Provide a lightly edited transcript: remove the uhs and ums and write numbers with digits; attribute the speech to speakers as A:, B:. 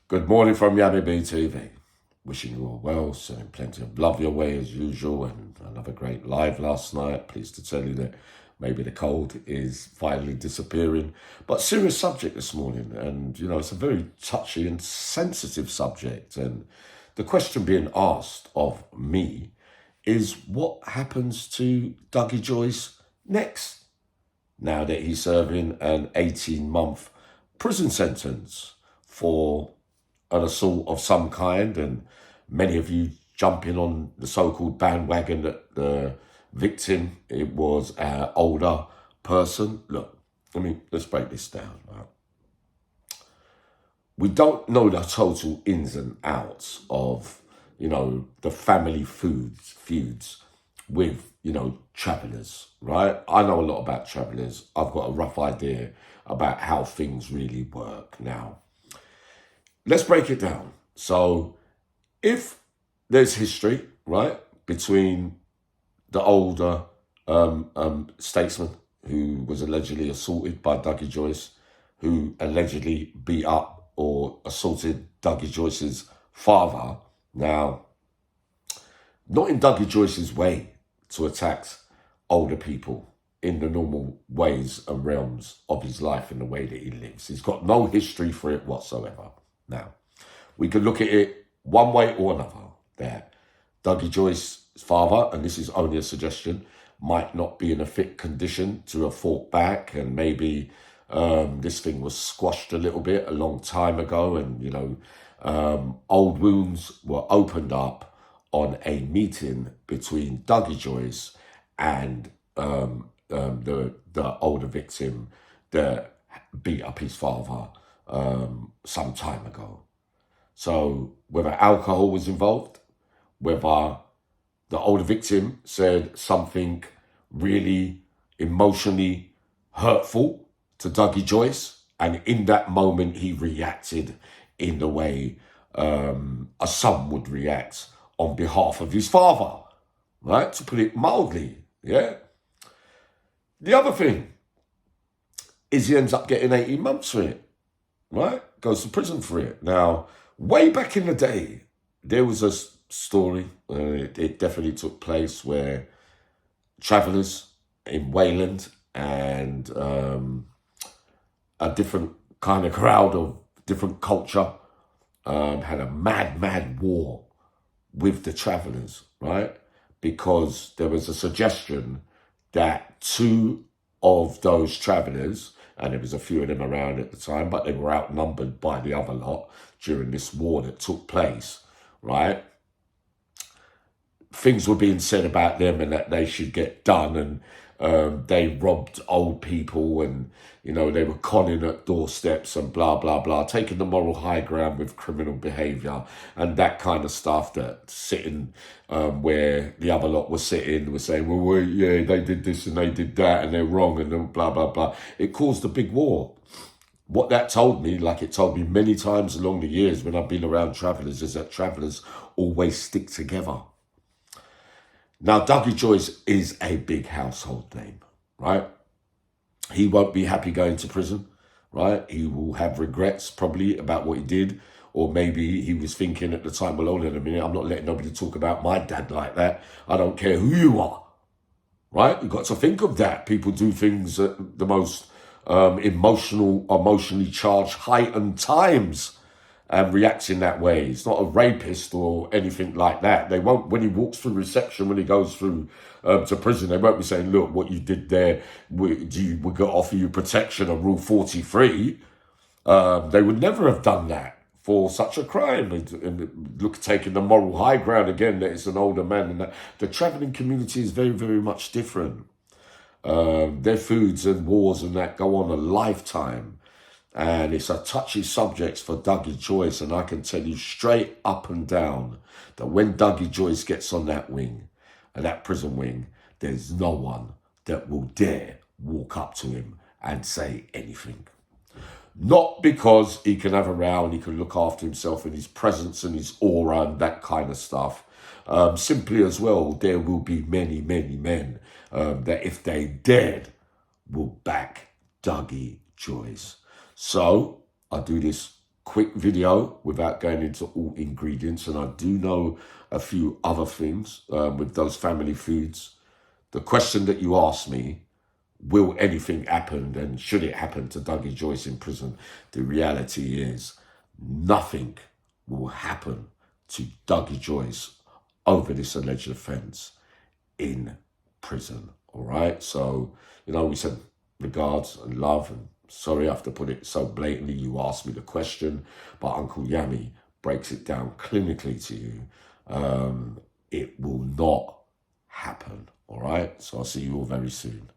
A: Good morning from Yabby B TV. Wishing you all well, sending plenty of love your way as usual, and another great live last night. Pleased to tell you that maybe the cold is finally disappearing. But serious subject this morning, and it's a very touchy and sensitive subject. And the question being asked of me is what happens to Dougie Joyce next, now that he's serving an 18-month prison sentence for an assault of some kind, and many of you jumping on the so-called bandwagon that the victim, it was an older person. Look, let's break this down. Right? We don't know the total ins and outs of, the family feuds with, travellers, right? I know a lot about travellers. I've got a rough idea about how things really work now. Let's break it down. So if there's history, right, between the older statesman who was allegedly assaulted by Dougie Joyce, who allegedly beat up or assaulted Dougie Joyce's father, now, not in Dougie Joyce's way to attack older people in the normal ways and realms of his life and the way that he lives. He's got no history for it whatsoever. Now, we could look at it one way or another. That Dougie Joyce's father, and this is only a suggestion, might not be in a fit condition to have fought back, and maybe this thing was squashed a little bit a long time ago, and old wounds were opened up on a meeting between Dougie Joyce and the older victim that beat up his father some time ago. So whether alcohol was involved, whether the older victim said something really emotionally hurtful to Dougie Joyce, and in that moment he reacted in the way a son would react on behalf of his father, right? To put it mildly, yeah? The other thing is he ends up getting 18 months for it, right? Goes to prison for it. Now, way back in the day, there was a story, it definitely took place, where travellers in Wayland and a different kind of crowd of different culture had a mad war with the travellers, right? Because there was a suggestion that two of those travellers, and there was a few of them around at the time, but they were outnumbered by the other lot during this war that took place, right? Things were being said about them and that they should get done, and they robbed old people, and they were conning at doorsteps and blah blah blah, taking the moral high ground with criminal behaviour and that kind of stuff. That sitting where the other lot was sitting was saying, well, yeah, they did this and they did that and they're wrong and blah blah blah. It caused a big war. What that told me, like it told me many times along the years when I've been around travellers, is that travellers always stick together. Now, Dougie Joyce is a big household name, right? He won't be happy going to prison, right? He will have regrets probably about what he did, or maybe he was thinking at the time, well, hold on a minute, I'm not letting nobody talk about my dad like that. I don't care who you are, right? You've got to think of that. People do things at the most emotionally charged, heightened times, and reacts in that way. He's not a rapist or anything like that. They won't, when he walks through reception, when he goes through to prison, they won't be saying, look, what you did there, we're going to offer you protection on Rule 43. They would never have done that for such a crime. And look, taking the moral high ground again, that it's an older man. And that. The travelling community is very, very much different. Their feuds and wars and that go on a lifetime. And it's a touchy subject for Dougie Joyce. And I can tell you straight up and down that when Dougie Joyce gets on that wing, and that prison wing, there's no one that will dare walk up to him and say anything. Not because he can have a row and he can look after himself and his presence and his aura and that kind of stuff. Simply as well, there will be many, many men that if they dared will back Dougie Joyce. So I do this quick video without going into all ingredients, and I do know a few other things with those family foods. The question that you asked me, will anything happen and should it happen to Dougie Joyce in prison? The reality is nothing will happen to Dougie Joyce over this alleged offence in prison. All right. So, you know, we said regards and love, and sorry I have to put it so blatantly. You asked me the question, but Uncle Yami breaks it down clinically to you. It will not happen. All right. So I'll see you all very soon.